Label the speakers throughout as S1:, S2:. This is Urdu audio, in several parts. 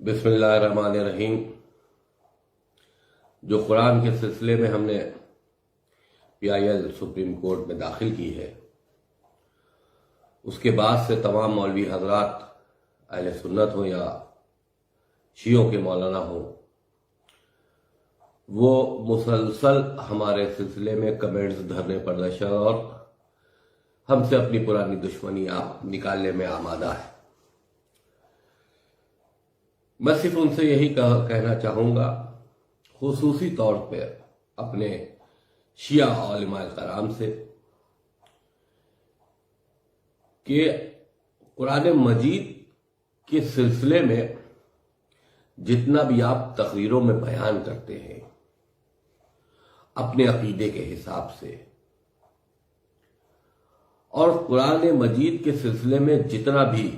S1: بسم اللہ الرحمن الرحیم۔ جو قرآن کے سلسلے میں ہم نے PIL سپریم کورٹ میں داخل کی ہے، اس کے بعد سے تمام مولوی حضرات اہل سنت ہو یا شیعوں کے مولانا ہو، وہ مسلسل ہمارے سلسلے میں کمنٹس دھرنے پر نشر اور ہم سے اپنی پرانی دشمنی نکالنے میں آمادہ ہے۔ میں صرف ان سے یہی کہنا چاہوں گا، خصوصی طور پہ اپنے شیعہ علماء کرام سے، کہ قرآن مجید کے سلسلے میں جتنا بھی آپ تقریروں میں بیان کرتے ہیں اپنے عقیدے کے حساب سے، اور قرآن مجید کے سلسلے میں جتنا بھی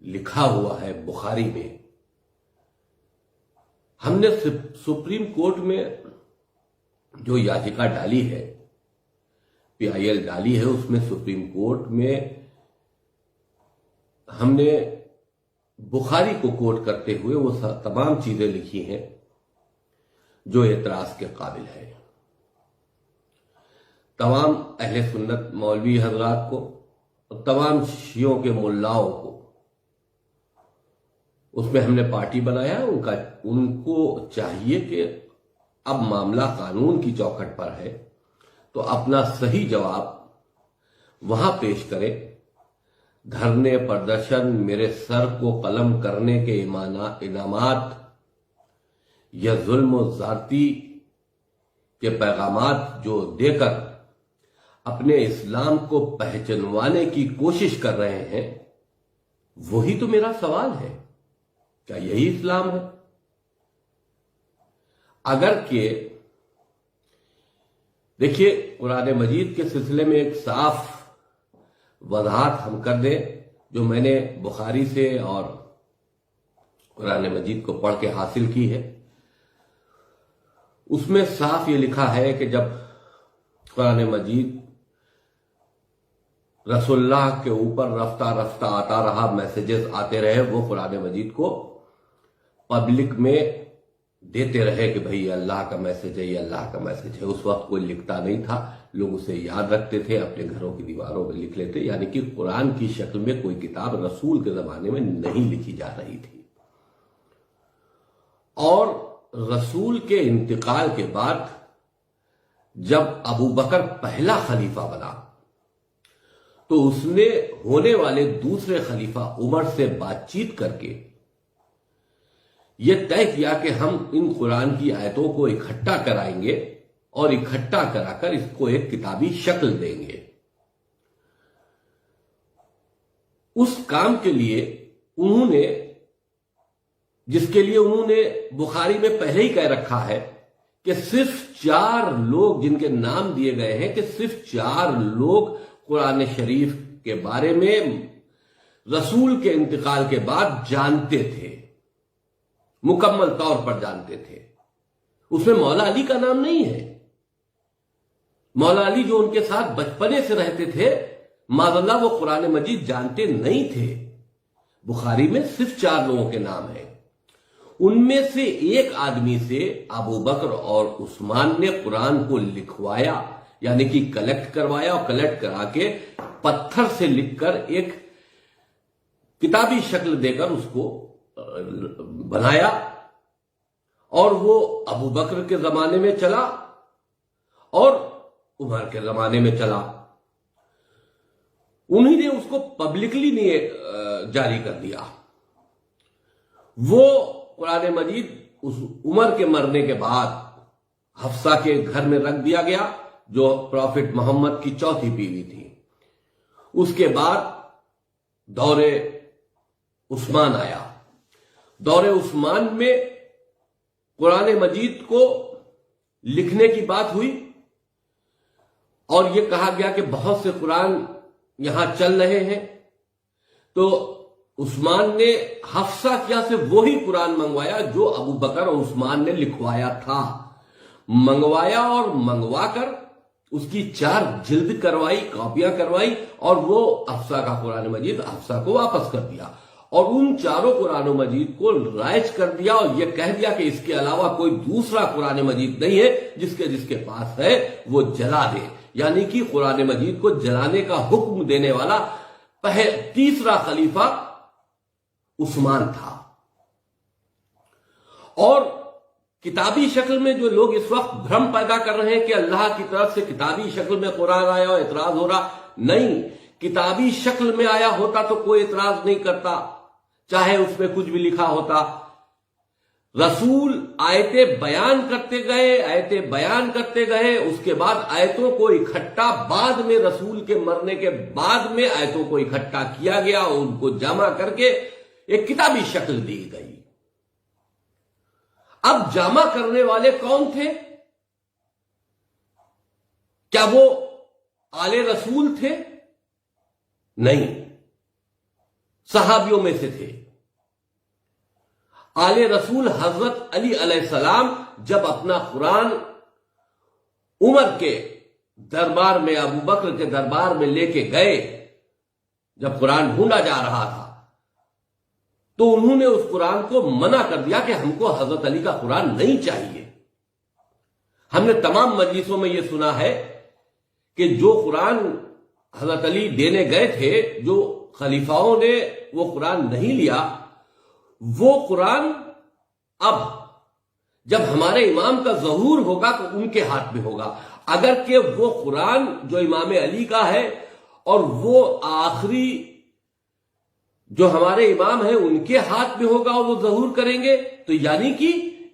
S1: لکھا ہوا ہے بخاری میں، ہم نے سپریم کورٹ میں جو یاچکا ڈالی ہے، PIL ڈالی ہے، اس میں سپریم کورٹ میں ہم نے بخاری کو کوٹ کرتے ہوئے وہ تمام چیزیں لکھی ہیں جو اعتراض کے قابل ہے۔ تمام اہل سنت مولوی حضرات کو اور تمام شیعوں کے ملاؤں کو اس میں ہم نے پارٹی بنایا، ان کو چاہیے کہ اب معاملہ قانون کی چوکھٹ پر ہے تو اپنا صحیح جواب وہاں پیش کرے۔ دھرنے، پردرشن، میرے سر کو قلم کرنے کے انعامات یا ظلم و زیادتی کے پیغامات جو دے کر اپنے اسلام کو پہچنوانے کی کوشش کر رہے ہیں، وہی تو میرا سوال ہے، کیا یہی اسلام ہے؟ اگر کہ دیکھیے، قرآن مجید کے سلسلے میں ایک صاف وضاحت ہم کر دیں، جو میں نے بخاری سے اور قرآن مجید کو پڑھ کے حاصل کی ہے، اس میں صاف یہ لکھا ہے کہ جب قرآن مجید رسول اللہ کے اوپر رفتہ رفتہ آتا رہا، میسیجز آتے رہے، وہ قرآن مجید کو پبلک میں دیتے رہے کہ بھئی یہ اللہ کا میسیج ہے، یہ اللہ کا میسیج ہے۔ اس وقت کوئی لکھتا نہیں تھا، لوگ اسے یاد رکھتے تھے، اپنے گھروں کی دیواروں میں لکھ لیتے، یعنی کہ قرآن کی شکل میں کوئی کتاب رسول کے زمانے میں نہیں لکھی جا رہی تھی۔ اور رسول کے انتقال کے بعد جب ابو بکر پہلا خلیفہ بنا تو اس نے ہونے والے دوسرے خلیفہ عمر سے بات چیت کر کے یہ طے کیا کہ ہم ان قرآن کی آیتوں کو اکٹھا کرائیں گے اور اکٹھا کرا کر اس کو ایک کتابی شکل دیں گے۔ اس کام کے لیے انہوں نے، جس کے لیے انہوں نے بخاری میں پہلے ہی کہہ رکھا ہے کہ صرف 4 لوگ جن کے نام دیے گئے ہیں، کہ صرف 4 لوگ قرآن شریف کے بارے میں رسول کے انتقال کے بعد جانتے تھے، مکمل طور پر جانتے تھے۔ اس میں مولا علی کا نام نہیں ہے۔ مولا علی جو ان کے ساتھ بچپنے سے رہتے تھے، معاذ اللہ وہ قرآن مجید جانتے نہیں تھے۔ بخاری میں صرف 4 لوگوں کے نام ہیں۔ ان میں سے ایک آدمی سے ابو بکر اور عثمان نے قرآن کو لکھوایا، یعنی کہ کلیکٹ کروایا، اور کلیکٹ کرا کے پتھر سے لکھ کر ایک کتابی شکل دے کر اس کو بنایا، اور وہ ابو بکر کے زمانے میں چلا اور عمر کے زمانے میں چلا۔ انہی نے اس کو پبلکلی نہیں جاری کر دیا۔ وہ قرآن مجید اس عمر کے مرنے کے بعد حفصہ کے گھر میں رکھ دیا گیا، جو پروفٹ محمد کی چوتھی بیوی تھی۔ اس کے بعد دور عثمان آیا۔ دور عثمان میں قرآن مجید کو لکھنے کی بات ہوئی، اور یہ کہا گیا کہ بہت سے قرآن یہاں چل رہے ہیں، تو عثمان نے حفصہ کیا سے وہی قرآن منگوایا جو ابو بکر اور عثمان نے لکھوایا تھا۔ منگوایا اور منگوا کر اس کی 4 جلد کروائی، کاپیاں کروائی، اور وہ حفصہ کا قرآن مجید حفصہ کو واپس کر دیا۔ اور ان چاروں قرآن مجید کو رائج کر دیا اور یہ کہہ دیا کہ اس کے علاوہ کوئی دوسرا قرآن مجید نہیں ہے، جس کے پاس ہے وہ جلا دے. یعنی کہ قرآن مجید کو جلانے کا حکم دینے والا تیسرا خلیفہ عثمان تھا. اور کتابی شکل میں جو لوگ اس وقت بھرم پیدا کر رہے ہیں کہ اللہ کی طرف سے کتابی شکل میں قرآن آیا اور اعتراض ہو رہا، نہیں، کتابی شکل میں آیا ہوتا تو کوئی اعتراض نہیں کرتا، چاہے اس میں کچھ بھی لکھا ہوتا. رسول آیتیں بیان کرتے گئے، اس کے بعد آیتوں کو اکٹھا بعد میں رسول کے مرنے کے بعد میں آیتوں کو اکٹھا کیا گیا اور ان کو جمع کر کے ایک کتابی شکل دی گئی. اب جمع کرنے والے کون تھے؟ کیا وہ آل رسول تھے؟ نہیں، صحابیوں میں سے تھے. آل رسول حضرت علی علیہ السلام جب اپنا قرآن عمر کے دربار میں، ابو بکر کے دربار میں لے کے گئے، جب قرآن ڈھونڈا جا رہا تھا تو انہوں نے اس قرآن کو منع کر دیا کہ ہم کو حضرت علی کا قرآن نہیں چاہیے. ہم نے تمام مجلسوں میں یہ سنا ہے کہ جو قرآن حضرت علی دینے گئے تھے، جو خلیفاؤں نے وہ قرآن نہیں لیا، وہ قرآن اب جب ہمارے امام کا ظہور ہوگا تو ان کے ہاتھ میں ہوگا. اگر کہ وہ قرآن جو امام علی کا ہے اور وہ آخری جو ہمارے امام ہیں ان کے ہاتھ میں ہوگا اور وہ ظہور کریں گے، تو یعنی کہ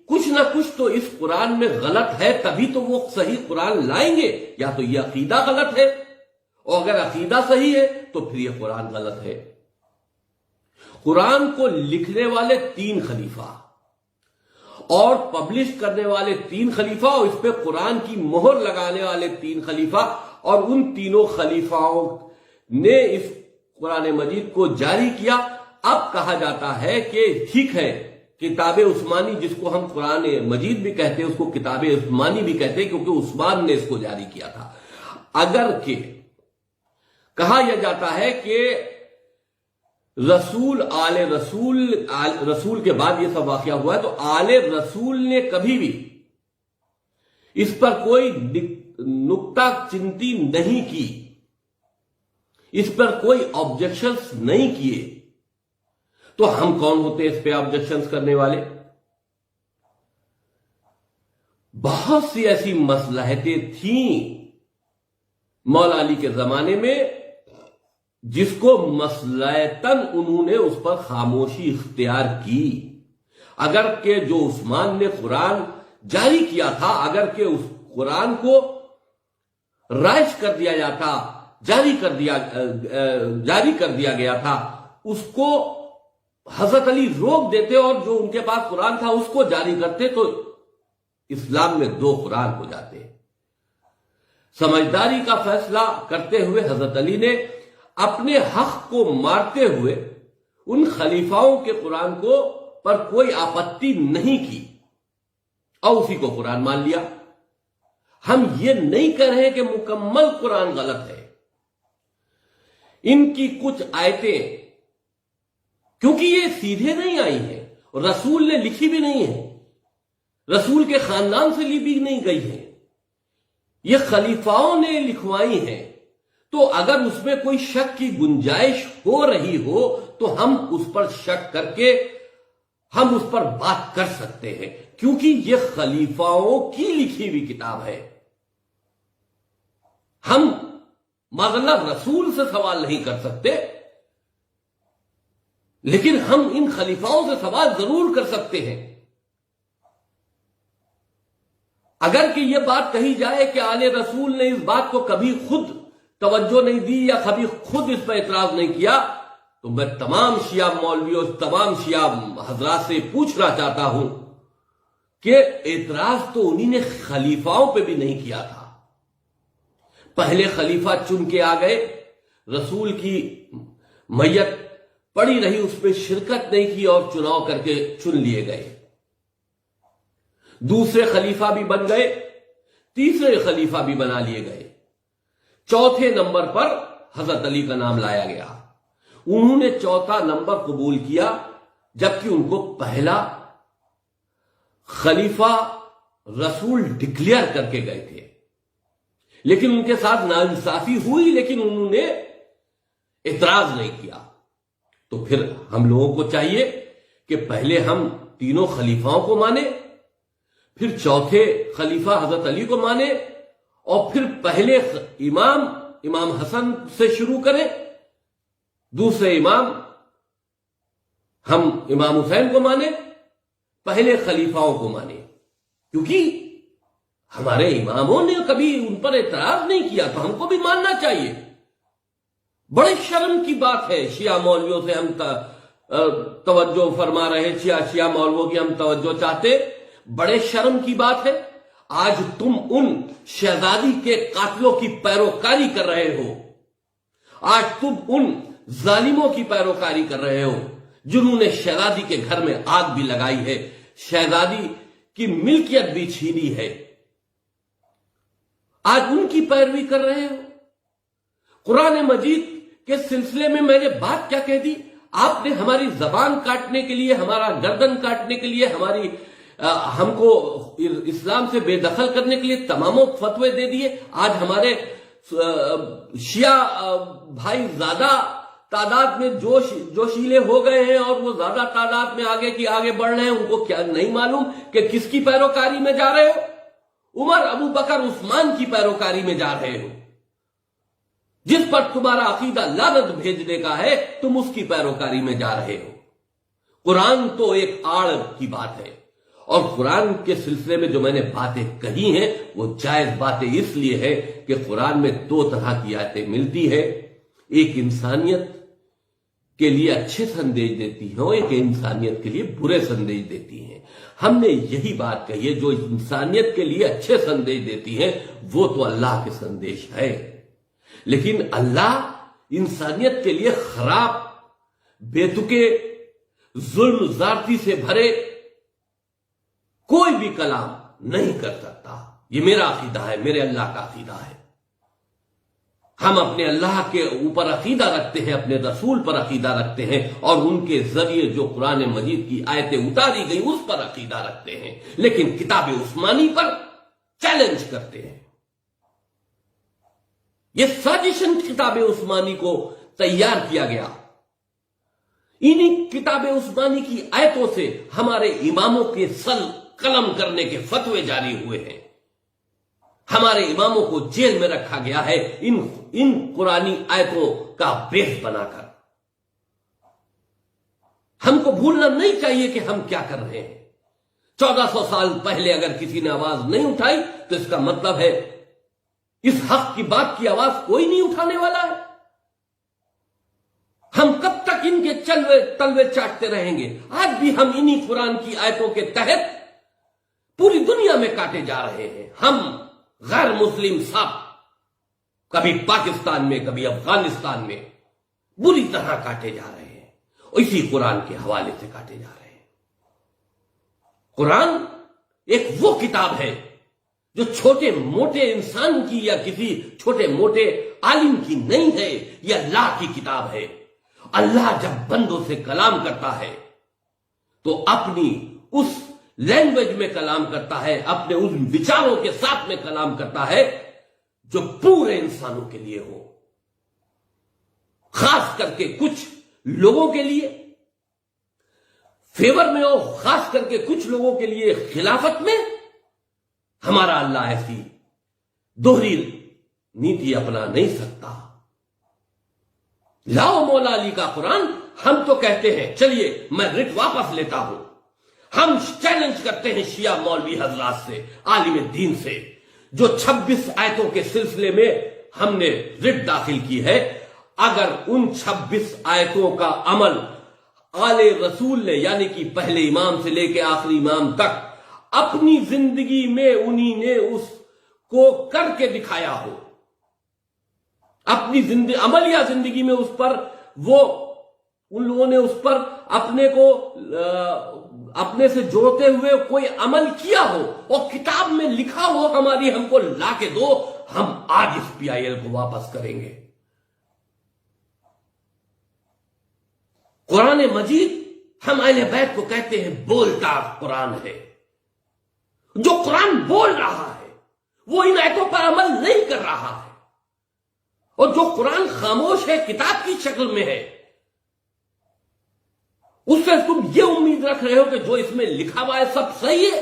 S1: کچھ نہ کچھ تو اس قرآن میں غلط ہے، تبھی تو وہ صحیح قرآن لائیں گے. یا تو یہ عقیدہ غلط ہے، اور اگر عقیدہ صحیح ہے تو پھر یہ قرآن غلط ہے. قرآن کو لکھنے والے 3 خلیفہ اور پبلش کرنے والے 3 خلیفہ اور اس پہ قرآن کی مہر لگانے والے 3 خلیفہ، اور ان تینوں خلیفاؤں نے اس قرآن مجید کو جاری کیا. اب کہا جاتا ہے کہ ٹھیک ہے، کتاب عثمانی جس کو ہم قرآن مجید بھی کہتے ہیں، اس کو کتاب عثمانی بھی کہتے ہیں کیونکہ عثمان نے اس کو جاری کیا تھا. اگر کہ کہا یہ جاتا ہے کہ رسول کے بعد یہ سب واقعہ ہوا ہے، تو آل رسول نے کبھی بھی اس پر کوئی نکتہ چنتی نہیں کی، اس پر کوئی آبجیکشنز نہیں کیے. تو ہم کون ہوتے ہیں اس پہ آبجیکشنز کرنے والے؟ بہت سی ایسی مصلحتیں تھیں مولا علی کے زمانے میں جس کو مصلحتاً انہوں نے اس پر خاموشی اختیار کی. اگر کہ جو عثمان نے قرآن جاری کیا تھا، اگر کہ اس قرآن کو رائج کر دیا جاتا، جاری کر دیا گیا تھا، اس کو حضرت علی روک دیتے اور جو ان کے پاس قرآن تھا اس کو جاری کرتے، تو اسلام میں 2 قرآن ہو جاتے. سمجھداری کا فیصلہ کرتے ہوئے حضرت علی نے اپنے حق کو مارتے ہوئے ان خلیفاؤں کے قرآن کو پر کوئی آپتی نہیں کی اور اسی کو قرآن مان لیا. ہم یہ نہیں کہہ رہے کہ مکمل قرآن غلط ہے. ان کی کچھ آیتیں کیونکہ یہ سیدھے نہیں آئی ہیں، رسول نے لکھی بھی نہیں ہے، رسول کے خاندان سے لی بھی نہیں گئی ہے، یہ خلیفاؤں نے لکھوائی ہیں. تو اگر اس میں کوئی شک کی گنجائش ہو رہی ہو تو ہم اس پر شک کر کے ہم اس پر بات کر سکتے ہیں، کیونکہ یہ خلیفاؤں کی لکھی ہوئی کتاب ہے. ہم معاذ اللہ رسول سے سوال نہیں کر سکتے، لیکن ہم ان خلیفاؤں سے سوال ضرور کر سکتے ہیں. اگر کہ یہ بات کہی جائے کہ آل رسول نے اس بات کو کبھی خود توجہ نہیں دی یا کبھی خود اس پر اعتراض نہیں کیا، تو میں تمام شیعہ مولویوں، تمام شیعہ حضرات سے پوچھنا چاہتا ہوں کہ اعتراض تو انہی نے خلیفاؤں پہ بھی نہیں کیا تھا. پہلے خلیفہ چن کے آ گئے، رسول کی میت پڑی رہی، اس میں شرکت نہیں کی اور چناؤ کر کے چن لیے گئے. دوسرے خلیفہ بھی بن گئے، تیسرے خلیفہ بھی بنا لیے گئے، چوتھے نمبر پر حضرت علی کا نام لایا گیا. انہوں نے چوتھا نمبر قبول کیا، جبکہ ان کو پہلا خلیفہ رسول ڈکلیئر کر کے گئے تھے، لیکن ان کے ساتھ ناانصافی ہوئی، لیکن انہوں نے اعتراض نہیں کیا۔ تو پھر ہم لوگوں کو چاہیے کہ پہلے ہم تینوں خلیفاؤں کو مانیں، پھر چوتھے خلیفہ حضرت علی کو مانیں، اور پھر پہلے امام حسن سے شروع کریں، دوسرے امام ہم امام حسین کو مانیں، پہلے خلیفاؤں کو مانیں، کیونکہ ہمارے اماموں نے کبھی ان پر اعتراض نہیں کیا، تو ہم کو بھی ماننا چاہیے۔ بڑے شرم کی بات ہے شیعہ مولویوں سے ہم توجہ فرما رہے، شیعہ مولویوں کی ہم توجہ چاہتے، بڑے شرم کی بات ہے۔ آج تم ان شہزادی کے قاتلوں کی پیروکاری کر رہے ہو، آج تم ان ظالموں کی پیروکاری کر رہے ہو جنہوں نے شہزادی کے گھر میں آگ بھی لگائی ہے، شہزادی کی ملکیت بھی چھینی ہے، آج ان کی پیروی کر رہے ہو۔ قرآن مجید کے سلسلے میں نے بات کیا کہہ دی؟ آپ نے ہماری زبان کاٹنے کے لیے، ہمارا گردن کاٹنے کے لیے، ہم کو اسلام سے بے دخل کرنے کے لیے تماموں فتوے دے دیے۔ آج ہمارے شیعہ بھائی زیادہ تعداد میں جوشیلے ہو گئے ہیں، اور وہ زیادہ تعداد میں آگے بڑھ رہے ہیں، ان کو کیا نہیں معلوم کہ کس کی پیروکاری میں جا رہے ہو؟ عمر، ابو بکر، عثمان کی پیروکاری میں جا رہے ہو۔ جس پر تمہارا عقیدہ لعنت بھیجنے کا ہے، تم اس کی پیروکاری میں جا رہے ہو۔ قرآن تو ایک آڑ کی بات ہے، اور قرآن کے سلسلے میں جو میں نے باتیں کہی ہیں وہ جائز باتیں اس لیے ہے کہ قرآن میں دو طرح کی آیتیں ملتی ہیں، ایک انسانیت کے لیے اچھے سندیش دیتی ہیں اور ایک انسانیت کے لیے برے سندیش دیتی ہیں۔ ہم نے یہی بات کہی ہے، جو انسانیت کے لیے اچھے سندیش دیتی ہیں وہ تو اللہ کے سندیش ہے، لیکن اللہ انسانیت کے لیے خراب، بے تکے، ظلم زیادتی سے بھرے کوئی بھی کلام نہیں کر سکتا۔ یہ میرا عقیدہ ہے، میرے اللہ کا عقیدہ ہے۔ ہم اپنے اللہ کے اوپر عقیدہ رکھتے ہیں، اپنے رسول پر عقیدہ رکھتے ہیں، اور ان کے ذریعے جو قرآن مجید کی آیتیں اتاری گئی اس پر عقیدہ رکھتے ہیں، لیکن کتاب عثمانی پر چیلنج کرتے ہیں۔ یہ سازشن کتاب عثمانی کو تیار کیا گیا، انہی کتاب عثمانی کی آیتوں سے ہمارے اماموں کے قلم کرنے کے فتوے جاری ہوئے ہیں، ہمارے اماموں کو جیل میں رکھا گیا ہے ان قرآنی آیتوں کا بیس بنا کر۔ ہم کو بھولنا نہیں چاہیے کہ ہم کیا کر رہے ہیں۔ 1400 سال پہلے اگر کسی نے آواز نہیں اٹھائی تو اس کا مطلب ہے اس حق کی بات کی آواز کوئی نہیں اٹھانے والا ہے۔ ہم کب تک ان کے تلوے چاٹتے رہیں گے؟ آج بھی ہم انہی قرآن کی آیتوں کے تحت پوری دنیا میں کاٹے جا رہے ہیں۔ ہم غیر مسلم سب کبھی پاکستان میں، کبھی افغانستان میں بری طرح کاٹے جا رہے ہیں، اسی قرآن کے حوالے سے کاٹے جا رہے ہیں۔ قرآن ایک وہ کتاب ہے جو چھوٹے موٹے انسان کی یا کسی چھوٹے موٹے عالم کی نہیں ہے، یہ اللہ کی کتاب ہے۔ اللہ جب بندوں سے کلام کرتا ہے تو اپنی اس لینگویج میں کلام کرتا ہے، اپنے اس وچاروں کے ساتھ میں کلام کرتا ہے جو پورے انسانوں کے لیے ہو، خاص کر کے کچھ لوگوں کے لیے فیور میں ہو، خاص کر کے کچھ لوگوں کے لیے خلافت میں۔ ہمارا اللہ ایسی دوہری نیتی اپنا نہیں سکتا۔ لاؤ مولا علی کا قرآن، ہم تو کہتے ہیں، چلیے میں رٹ واپس لیتا ہوں، ہم چیلنج کرتے ہیں شیعہ مولوی حضرات سے، عالم دین سے، جو 26 آیتوں کے سلسلے میں ہم نے رٹ داخل کی ہے، اگر ان 26 آیتوں کا عمل آل رسول نے، یعنی کہ پہلے امام سے لے کے آخری امام تک اپنی زندگی میں انہی نے اس کو کر کے دکھایا ہو، اپنی عملیہ زندگی میں اس پر ان لوگوں نے اس پر اپنے سے جوڑتے ہوئے کوئی عمل کیا ہو اور کتاب میں لکھا ہو، ہماری ہم کو لا کے دو، ہم آج اس PIL کو واپس کریں گے۔ قرآن مجید ہم اہل بیت کو کہتے ہیں بولتا قرآن ہے. جو قرآن بول رہا ہے وہ ان آیتوں پر عمل نہیں کر رہا ہے، اور جو قرآن خاموش ہے، کتاب کی شکل میں ہے، اس سے تم یہ امید رکھ رہے ہو کہ جو اس میں لکھا ہوا ہے سب صحیح ہے.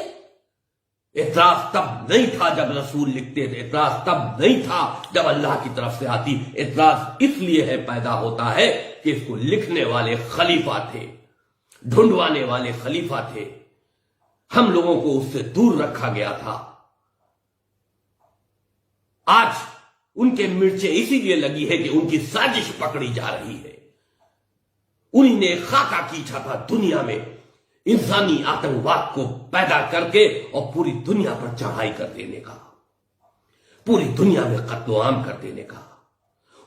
S1: اعتراض تب نہیں تھا جب رسول لکھتے تھے، اعتراض تب نہیں تھا جب اللہ کی طرف سے آتی. اعتراض اس لیے ہے پیدا ہوتا ہے کہ اس کو لکھنے والے خلیفہ تھے، ڈھونڈوانے والے خلیفہ تھے. ہم لوگوں کو اس سے دور رکھا گیا تھا. آج ان کے مرچیں اسی لیے لگی ہے کہ ان کی سازش پکڑی جا رہی ہے. انہی نے خاکہ کیچا تھا دنیا میں انسانی آتنکواد کو پیدا کر کے اور پوری دنیا پر چڑھائی کر دینے کا، پوری دنیا میں قتل و عام کر دینے کا.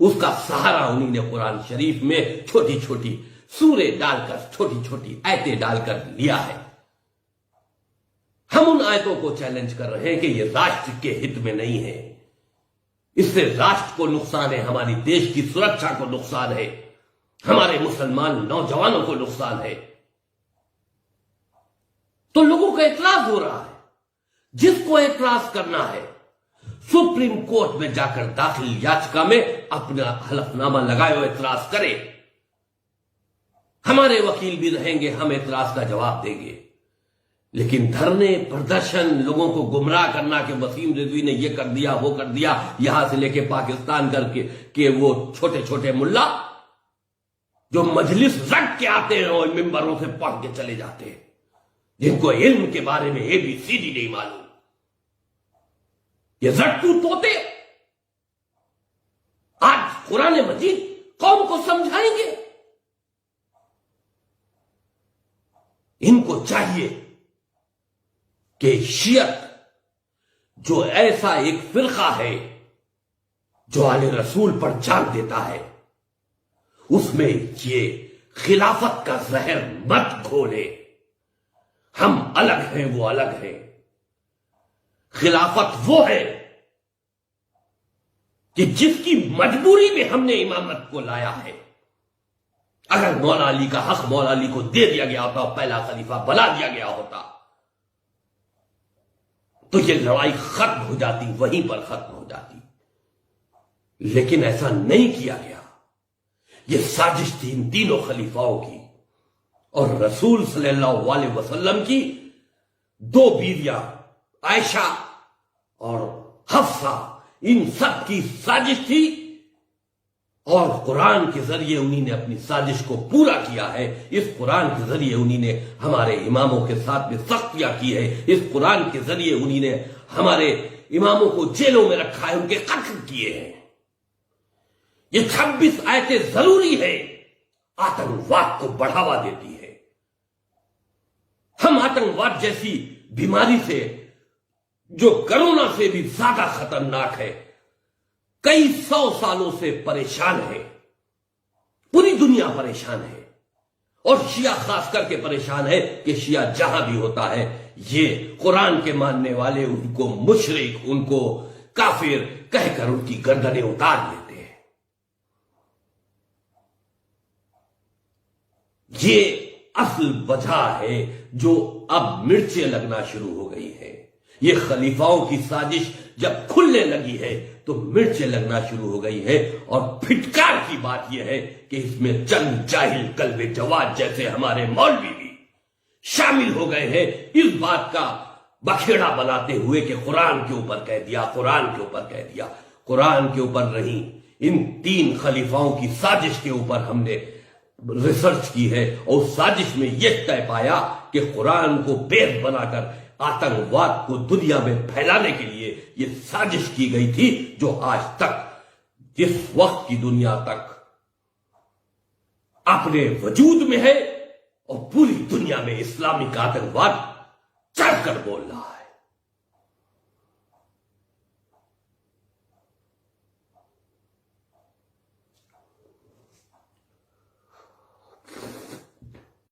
S1: اس کا سہارا انہی نے قرآن شریف میں چھوٹی چھوٹی سورے ڈال کر، چھوٹی چھوٹی آیتیں ڈال کر لیا ہے. ہم ان آیتوں کو چیلنج کر رہے ہیں کہ یہ راشٹر کے ہت میں نہیں ہے. اس سے راشٹر کو نقصان ہے، ہماری دیش کی سرکشا کو نقصان ہے، ہمارے مسلمان نوجوانوں کو نقصان ہے. تو لوگوں کا اعتراض ہو رہا ہے. جس کو اعتراض کرنا ہے سپریم کورٹ میں جا کر داخل یاچکا میں اپنا حلف نامہ لگائے اور اعتراض کرے. ہمارے وکیل بھی رہیں گے، ہم اعتراض کا جواب دیں گے. لیکن دھرنے، پردرشن، لوگوں کو گمراہ کرنا کہ وسیم رضوی نے یہ کر دیا، وہ کر دیا، یہاں سے لے کے پاکستان کر کے کہ وہ چھوٹے چھوٹے ملا جو مجلس رٹ کے آتے ہیں اور ممبروں سے پڑھ کے چلے جاتے ہیں، جن کو علم کے بارے میں ABC نہیں معلوم، یہ زٹو طوطے آج قرآن مجید قوم کو سمجھائیں گے. ان کو چاہیے کہ شیعت جو ایسا ایک فرقہ ہے جو آل رسول پر جان دیتا ہے، اس میں یہ خلافت کا زہر مت گھولے. ہم الگ ہیں، وہ الگ ہیں. خلافت وہ ہے کہ جس کی مجبوری میں ہم نے امامت کو لایا ہے. اگر مولا علی کا حق مولا علی کو دے دیا گیا ہوتا اور پہلا خلیفہ بنا دیا گیا ہوتا تو یہ لڑائی ختم ہو جاتی، وہیں پر ختم ہو جاتی. لیکن ایسا نہیں کیا گیا. یہ سازش تھی ان تینوں خلیفاؤں کی اور رسول صلی اللہ علیہ وسلم کی دو بیویاں عائشہ اور حفصہ، ان سب کی سازش تھی. اور قرآن کے ذریعے انہی نے اپنی سازش کو پورا کیا ہے. اس قرآن کے ذریعے انہی نے ہمارے اماموں کے ساتھ میں سختیاں کی ہے. اس قرآن کے ذریعے انہی نے ہمارے اماموں کو جیلوں میں رکھا ہے، ان کے قتل کیے ہیں. یہ 26 آیتیں ضروری ہے، آتنکواد کو بڑھاوا دیتی ہے. ہم آتنکواد جیسی بیماری سے جو کرونا سے بھی زیادہ خطرناک ہے کئی 100 سالوں سے پریشان ہے. پوری دنیا پریشان ہے اور شیعہ خاص کر کے پریشان ہے کہ شیعہ جہاں بھی ہوتا ہے یہ قرآن کے ماننے والے ان کو مشرک، ان کو کافر کہہ کر ان کی گردنیں اتار لیتے ہیں. یہ اصل وجہ ہے جو اب مرچیں لگنا شروع ہو گئی ہے. یہ خلیفاؤں کی سازش جب کھلنے لگی ہے تو مرچیں لگنا شروع ہو گئی ہے. اور پھٹکار کی بات یہ ہے کہ اس میں چند جاہل قلب جواد جیسے ہمارے مولوی بھی شامل ہو گئے ہیں، اس بات کا بکھیڑا بناتے ہوئے کہ قرآن کے اوپر کہہ دیا، قرآن کے اوپر کہہ دیا. قرآن کے اوپر نہیں، ان 3 خلیفاؤں کی سازش کے اوپر ہم نے ریسرچ کی ہے اور سازش میں یہ طے پایا کہ قرآن کو بیس بنا کر آتنکواد کو دنیا میں پھیلانے کے لیے یہ سازش کی گئی تھی، جو آج تک جس وقت کی دنیا تک اپنے وجود میں ہے اور پوری دنیا میں اسلامی آتنکواد چڑھ کر بول رہا ہے.